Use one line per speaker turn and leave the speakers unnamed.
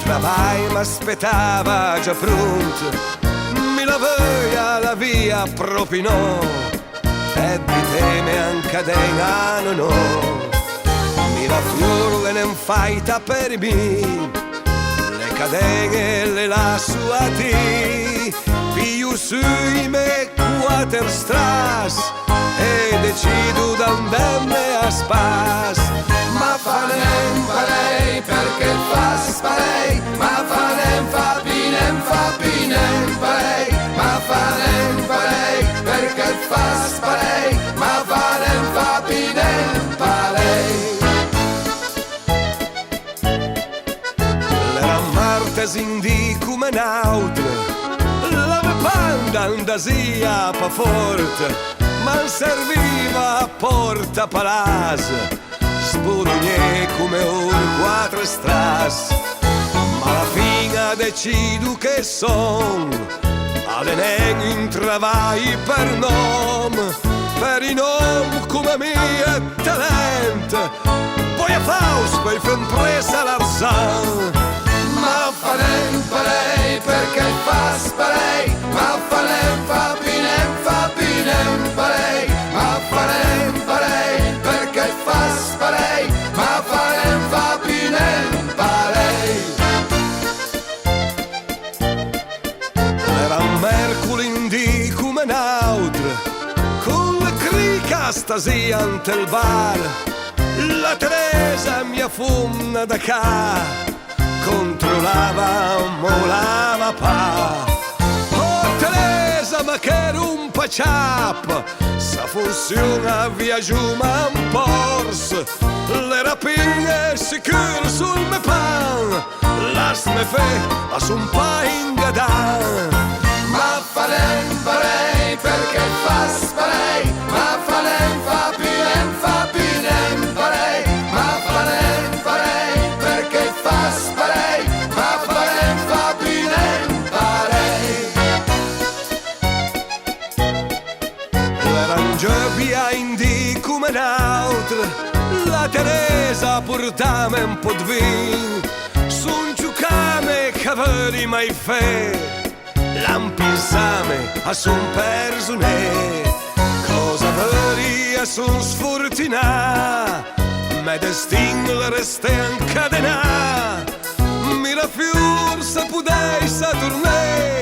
travai m'aspettava già pronto, mi lavai la via proprio no, e di teme anche denaro no. Mi la fiore ne faita per me, le cadene le lascio a te, più sui me quater stras e decido d'anderne a spas. Ma fa nem farei perché fa sparei, ma fa nem fa pinem farei, ma fa nem farei perché fa sparei, ma fa nem fa pinem farei. L'era martes indi come un'altra, la mia panda andasia pa forte, ma serviva a porta palasa, spurugne come un quattro stras. Ma alla fine decido che son alenen in travai per i nom come mia talento, poi a Faust poi fa impresa l'arzan. Ma fa nem farei perché fa sparei, ma fa nem fa pinem farei, ma fa nem farei perché fa sparei, ma fa nem fa pinem farei. Era mercoledì come un'altra, con la crica stasia ante il bar, la Teresa mia fumna da ca controllava, molava pa. Oh Teresa, ma che rumpa ciappa, sa funziona via giù ma un pors, le rapine sicure sul me pan, las me fe a sun pa ingadan. Ma fa nem farei perché fa sparei, ma fa nem fa pinem farei, ma fa nem farei perché fa sparei, ma fa nem fa pinem farei. L'erangia indi come un'altra, la Teresa portava un po' di vin, sun giucame cavoli mai fe, l'ampisame a son persone, cosa veri a son sfortunà, me destin le reste incadenà, mi rafiur se pudei sa tornare,